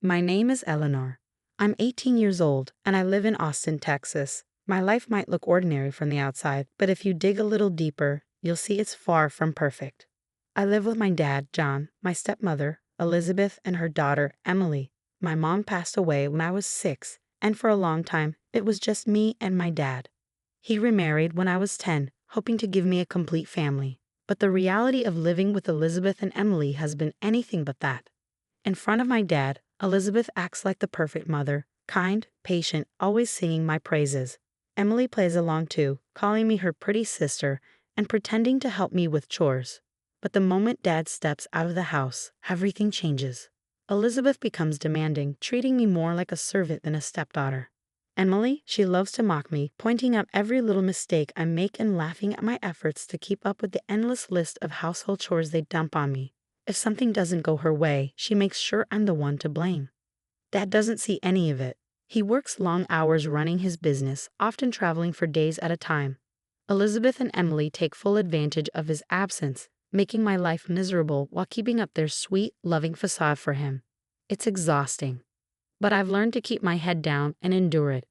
My name is Eleanor. I'm 18 years old, and I live in Austin, Texas. My life might look ordinary from the outside, but if you dig a little deeper, you'll see it's far from perfect. I live with my dad, John, my stepmother, Elizabeth, and her daughter, Emily. My mom passed away when I was 6, and for a long time, it was just me and my dad. He remarried when I was 10, hoping to give me a complete family. But the reality of living with Elizabeth and Emily has been anything but that. In front of my dad, Elizabeth acts like the perfect mother, kind, patient, always singing my praises. Emily plays along too, calling me her pretty sister and pretending to help me with chores. But the moment Dad steps out of the house, everything changes. Elizabeth becomes demanding, treating me more like a servant than a stepdaughter. Emily, she loves to mock me, pointing out every little mistake I make and laughing at my efforts to keep up with the endless list of household chores they dump on me. If something doesn't go her way, she makes sure I'm the one to blame. Dad doesn't see any of it. He works long hours running his business, often traveling for days at a time. Elizabeth and Emily take full advantage of his absence, making my life miserable while keeping up their sweet, loving facade for him. It's exhausting. But I've learned to keep my head down and endure it.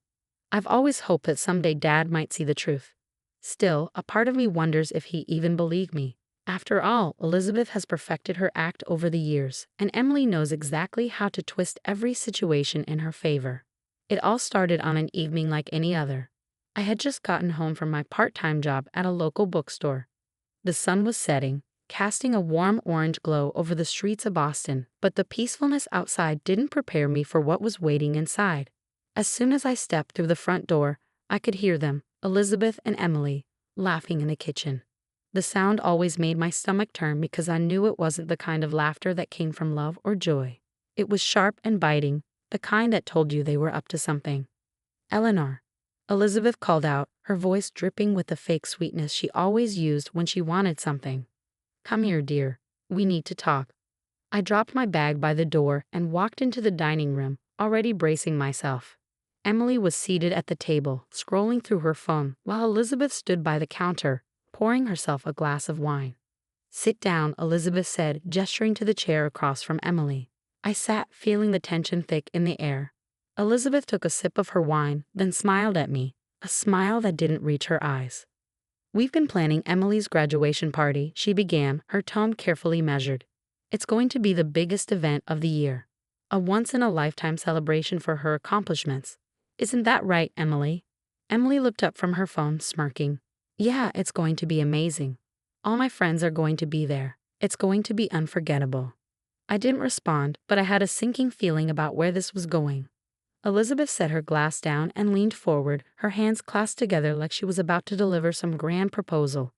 I've always hoped that someday Dad might see the truth. Still, a part of me wonders if he even believed me. After all, Elizabeth has perfected her act over the years, and Emily knows exactly how to twist every situation in her favor. It all started on an evening like any other. I had just gotten home from my part-time job at a local bookstore. The sun was setting, casting a warm orange glow over the streets of Boston, but the peacefulness outside didn't prepare me for what was waiting inside. As soon as I stepped through the front door, I could hear them, Elizabeth and Emily, laughing in the kitchen. The sound always made my stomach turn because I knew it wasn't the kind of laughter that came from love or joy. It was sharp and biting, the kind that told you they were up to something. "Eleanor," Elizabeth called out, her voice dripping with the fake sweetness she always used when she wanted something. "Come here, dear. We need to talk." I dropped my bag by the door and walked into the dining room, already bracing myself. Emily was seated at the table, scrolling through her phone, while Elizabeth stood by the counter, pouring herself a glass of wine. "Sit down," Elizabeth said, gesturing to the chair across from Emily. I sat, feeling the tension thick in the air. Elizabeth took a sip of her wine, then smiled at me, a smile that didn't reach her eyes. "We've been planning Emily's graduation party," she began, her tone carefully measured. "It's going to be the biggest event of the year. A once-in-a-lifetime celebration for her accomplishments. Isn't that right, Emily?" Emily looked up from her phone, smirking. "Yeah, it's going to be amazing. All my friends are going to be there. It's going to be unforgettable." I didn't respond, but I had a sinking feeling about where this was going. Elizabeth set her glass down and leaned forward, her hands clasped together like she was about to deliver some grand proposal.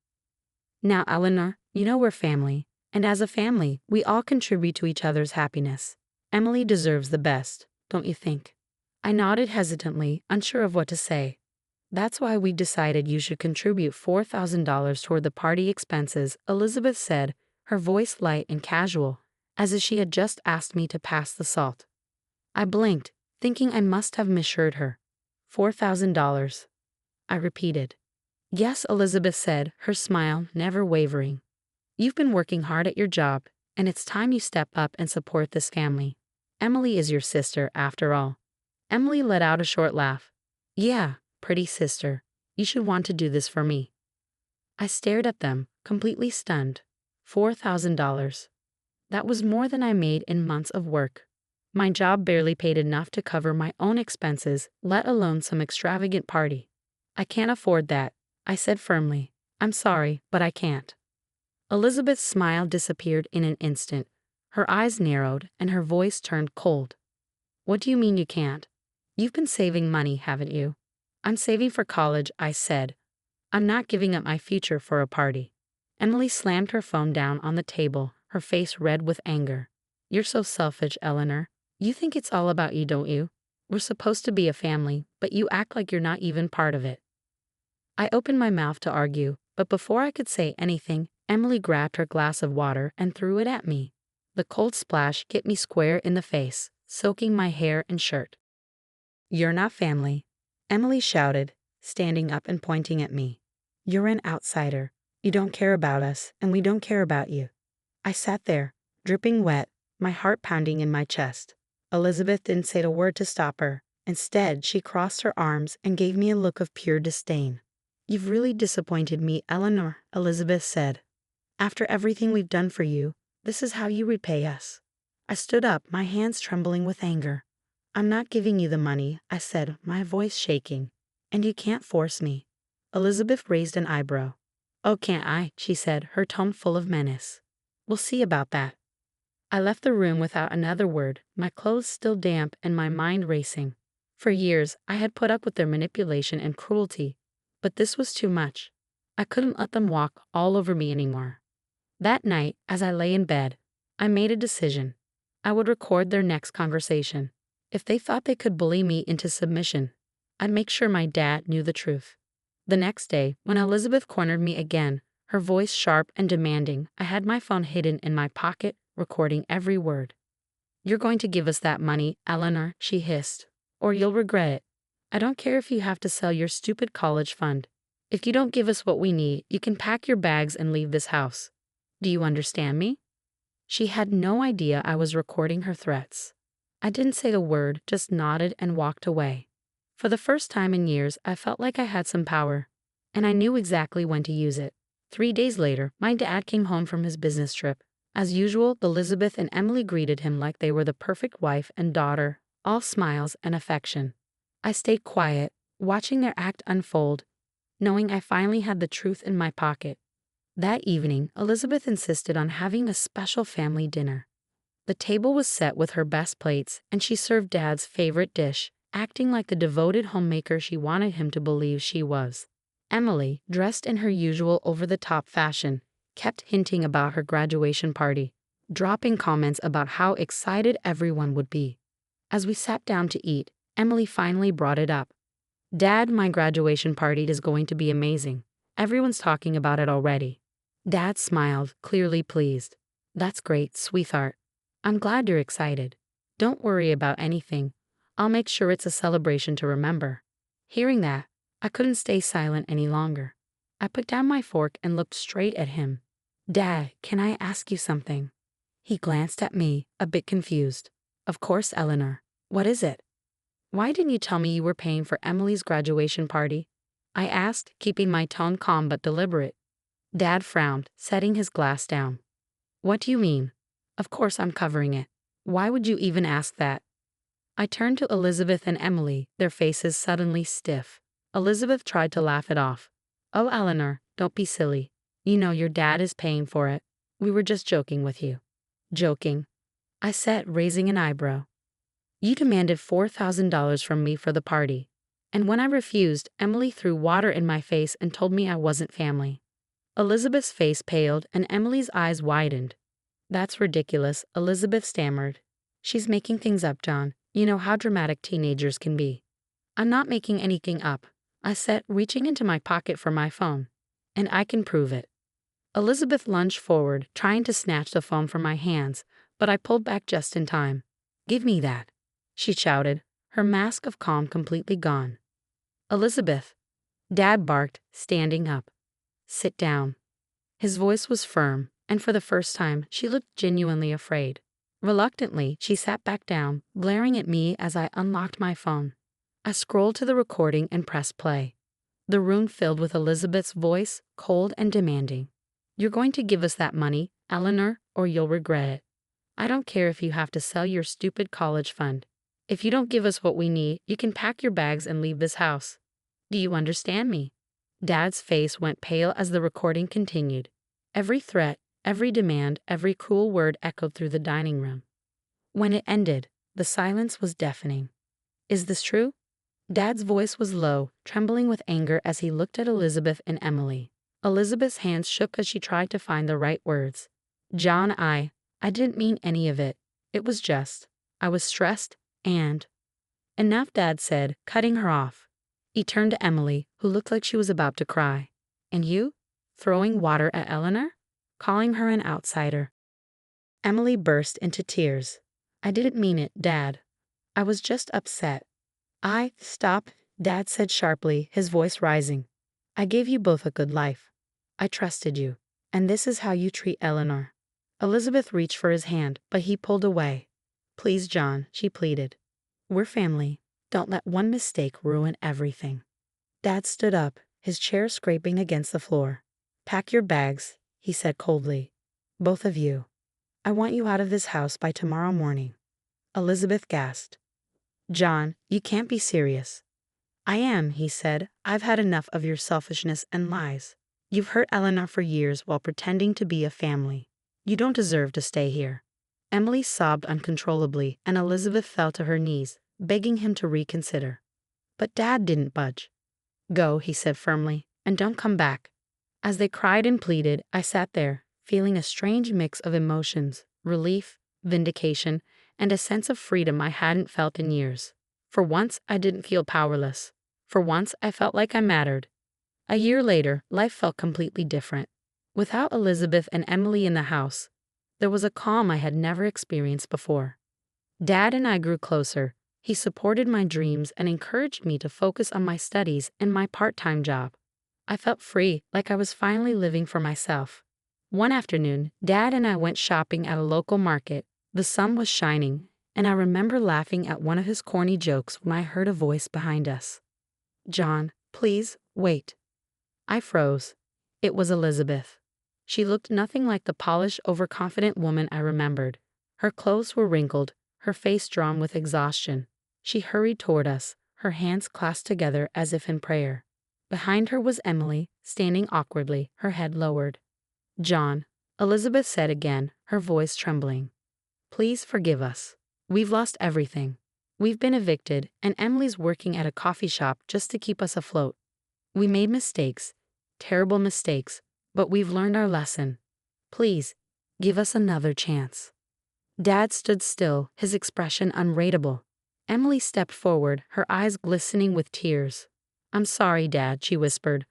"Now, Eleanor, you know we're family, and as a family, we all contribute to each other's happiness. Emily deserves the best, don't you think?" I nodded hesitantly, unsure of what to say. "That's why we decided you should contribute $4,000 toward the party expenses," Elizabeth said, her voice light and casual, as if she had just asked me to pass the salt. I blinked, thinking I must have misheard her. $4,000. I repeated. "Yes," Elizabeth said, her smile never wavering. "You've been working hard at your job, and it's time you step up and support this family. Emily is your sister, after all." Emily let out a short laugh. "Yeah, pretty sister. You should want to do this for me." I stared at them, completely stunned. $4,000. That was more than I made in months of work. My job barely paid enough to cover my own expenses, let alone some extravagant party. "I can't afford that," I said firmly. "I'm sorry, but I can't." Elizabeth's smile disappeared in an instant. Her eyes narrowed, and her voice turned cold. "What do you mean you can't? You've been saving money, haven't you?" "I'm saving for college," I said. "I'm not giving up my future for a party." Emily slammed her phone down on the table, her face red with anger. "You're so selfish, Eleanor. You think it's all about you, don't you? We're supposed to be a family, but you act like you're not even part of it." I opened my mouth to argue, but before I could say anything, Emily grabbed her glass of water and threw it at me. The cold splash hit me square in the face, soaking my hair and shirt. "You're not family," Emily shouted, standing up and pointing at me. "You're an outsider. You don't care about us, and we don't care about you." I sat there, dripping wet, my heart pounding in my chest. Elizabeth didn't say a word to stop her. Instead, she crossed her arms and gave me a look of pure disdain. "You've really disappointed me, Eleanor," Elizabeth said. "After everything we've done for you, this is how you repay us." I stood up, my hands trembling with anger. "I'm not giving you the money," I said, my voice shaking. "And you can't force me." Elizabeth raised an eyebrow. "Oh, can't I?" she said, her tone full of menace. "We'll see about that." I left the room without another word, my clothes still damp and my mind racing. For years, I had put up with their manipulation and cruelty, but this was too much. I couldn't let them walk all over me anymore. That night, as I lay in bed, I made a decision. I would record their next conversation. If they thought they could bully me into submission, I'd make sure my dad knew the truth. The next day, when Elizabeth cornered me again, her voice sharp and demanding, I had my phone hidden in my pocket, recording every word. "You're going to give us that money, Eleanor," she hissed, "or you'll regret it. I don't care if you have to sell your stupid college fund. If you don't give us what we need, you can pack your bags and leave this house. Do you understand me?" She had no idea I was recording her threats. I didn't say a word, just nodded and walked away. For the first time in years, I felt like I had some power, and I knew exactly when to use it. 3 days later, my dad came home from his business trip. As usual, Elizabeth and Emily greeted him like they were the perfect wife and daughter, all smiles and affection. I stayed quiet, watching their act unfold, knowing I finally had the truth in my pocket. That evening, Elizabeth insisted on having a special family dinner. The table was set with her best plates, and she served Dad's favorite dish, acting like the devoted homemaker she wanted him to believe she was. Emily, dressed in her usual over-the-top fashion, kept hinting about her graduation party, dropping comments about how excited everyone would be. As we sat down to eat, Emily finally brought it up. "Dad, my graduation party is going to be amazing. Everyone's talking about it already." Dad smiled, clearly pleased. "That's great, sweetheart. I'm glad you're excited. Don't worry about anything. I'll make sure it's a celebration to remember." Hearing that, I couldn't stay silent any longer. I put down my fork and looked straight at him. "Dad, can I ask you something?" He glanced at me, a bit confused. "Of course, Eleanor. What is it?" "Why didn't you tell me you were paying for Emily's graduation party?" I asked, keeping my tone calm but deliberate. Dad frowned, setting his glass down. "What do you mean? Of course I'm covering it. Why would you even ask that?" I turned to Elizabeth and Emily, their faces suddenly stiff. Elizabeth tried to laugh it off. "Oh, Eleanor, don't be silly. You know your dad is paying for it. We were just joking with you." "Joking?" I said, raising an eyebrow. "You demanded $4,000 from me for the party. And when I refused, Emily threw water in my face and told me I wasn't family." Elizabeth's face paled and Emily's eyes widened. "That's ridiculous," Elizabeth stammered. "She's making things up, John. You know how dramatic teenagers can be." "I'm not making anything up," I said, reaching into my pocket for my phone. "And I can prove it." Elizabeth lunged forward, trying to snatch the phone from my hands, but I pulled back just in time. "Give me that," she shouted, her mask of calm completely gone. "Elizabeth," Dad barked, standing up. "Sit down." His voice was firm, and for the first time, she looked genuinely afraid. Reluctantly, she sat back down, glaring at me as I unlocked my phone. I scrolled to the recording and pressed play. The room filled with Elizabeth's voice, cold and demanding. "You're going to give us that money, Eleanor, or you'll regret it. I don't care if you have to sell your stupid college fund. If you don't give us what we need, you can pack your bags and leave this house. Do you understand me?" Dad's face went pale as the recording continued. Every threat, every demand, every cruel word echoed through the dining room. When it ended, the silence was deafening. "Is this true?" Dad's voice was low, trembling with anger as he looked at Elizabeth and Emily. Elizabeth's hands shook as she tried to find the right words. "John, I didn't mean any of it. It was just, I was stressed and—" "Enough," Dad said, cutting her off. He turned to Emily, who looked like she was about to cry. "And you? Throwing water at Eleanor? Calling her an outsider?" Emily burst into tears. "I didn't mean it, Dad. I was just upset." Stop," Dad said sharply, his voice rising. "I gave you both a good life. I trusted you. And this is how you treat Eleanor." Elizabeth reached for his hand, but he pulled away. Please, John, she pleaded. We're family. Don't let one mistake ruin everything. Dad stood up, his chair scraping against the floor. Pack your bags, he said coldly. Both of you. I want you out of this house by tomorrow morning. Elizabeth gasped. John, you can't be serious. I am, he said. I've had enough of your selfishness and lies. You've hurt Eleanor for years while pretending to be a family. You don't deserve to stay here. Emily sobbed uncontrollably, and Elizabeth fell to her knees, begging him to reconsider. But Dad didn't budge. Go, he said firmly, and don't come back. As they cried and pleaded, I sat there, feeling a strange mix of emotions, relief, vindication, and a sense of freedom I hadn't felt in years. For once, I didn't feel powerless. For once, I felt like I mattered. A year later, life felt completely different. Without Elizabeth and Emily in the house, there was a calm I had never experienced before. Dad and I grew closer. He supported my dreams and encouraged me to focus on my studies and my part-time job. I felt free, like I was finally living for myself. One afternoon, Dad and I went shopping at a local market. The sun was shining, and I remember laughing at one of his corny jokes when I heard a voice behind us. John, please, wait. I froze. It was Elizabeth. She looked nothing like the polished, overconfident woman I remembered. Her clothes were wrinkled, her face drawn with exhaustion. She hurried toward us, her hands clasped together as if in prayer. Behind her was Emily, standing awkwardly, her head lowered. John, Elizabeth said again, her voice trembling. Please forgive us. We've lost everything. We've been evicted, and Emily's working at a coffee shop just to keep us afloat. We made mistakes, terrible mistakes, but we've learned our lesson. Please, give us another chance. Dad stood still, his expression unreadable. Emily stepped forward, her eyes glistening with tears. I'm sorry, Dad, she whispered.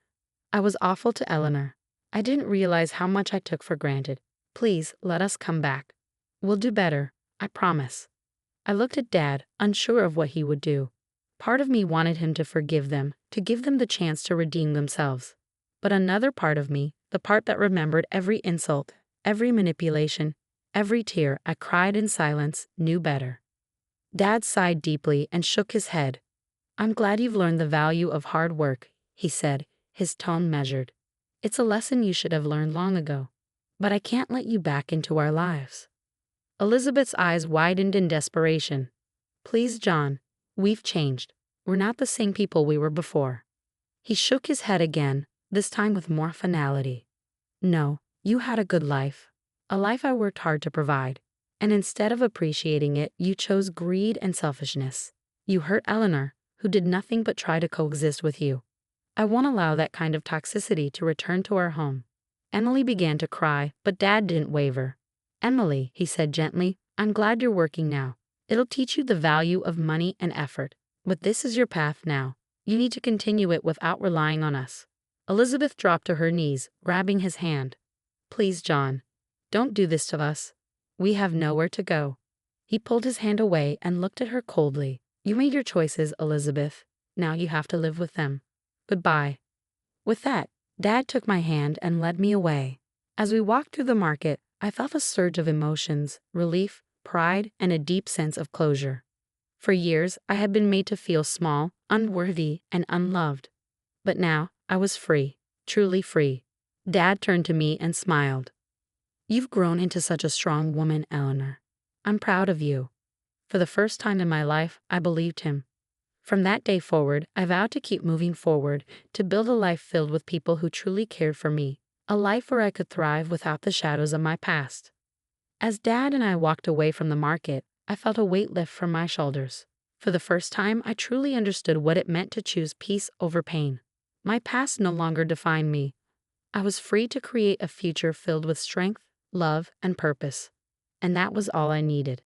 I was awful to Eleanor. I didn't realize how much I took for granted. Please, let us come back. We'll do better, I promise. I looked at Dad, unsure of what he would do. Part of me wanted him to forgive them, to give them the chance to redeem themselves. But another part of me, the part that remembered every insult, every manipulation, every tear I cried in silence, knew better. Dad sighed deeply and shook his head. I'm glad you've learned the value of hard work, he said, his tone measured. It's a lesson you should have learned long ago. But I can't let you back into our lives. Elizabeth's eyes widened in desperation. Please, John, we've changed. We're not the same people we were before. He shook his head again, this time with more finality. No, you had a good life. A life I worked hard to provide. And instead of appreciating it, you chose greed and selfishness. You hurt Eleanor, who did nothing but try to coexist with you. I won't allow that kind of toxicity to return to our home. Emily began to cry, but Dad didn't waver. Emily, he said gently, I'm glad you're working now. It'll teach you the value of money and effort. But this is your path now. You need to continue it without relying on us. Elizabeth dropped to her knees, grabbing his hand. Please, John, don't do this to us. We have nowhere to go. He pulled his hand away and looked at her coldly. You made your choices, Elizabeth. Now you have to live with them. Goodbye. With that, Dad took my hand and led me away. As we walked through the market, I felt a surge of emotions, relief, pride, and a deep sense of closure. For years, I had been made to feel small, unworthy, and unloved. But now, I was free, truly free. Dad turned to me and smiled. You've grown into such a strong woman, Eleanor. I'm proud of you. For the first time in my life, I believed him. From that day forward, I vowed to keep moving forward, to build a life filled with people who truly cared for me, a life where I could thrive without the shadows of my past. As Dad and I walked away from the market, I felt a weight lift from my shoulders. For the first time, I truly understood what it meant to choose peace over pain. My past no longer defined me. I was free to create a future filled with strength, love, and purpose. And that was all I needed.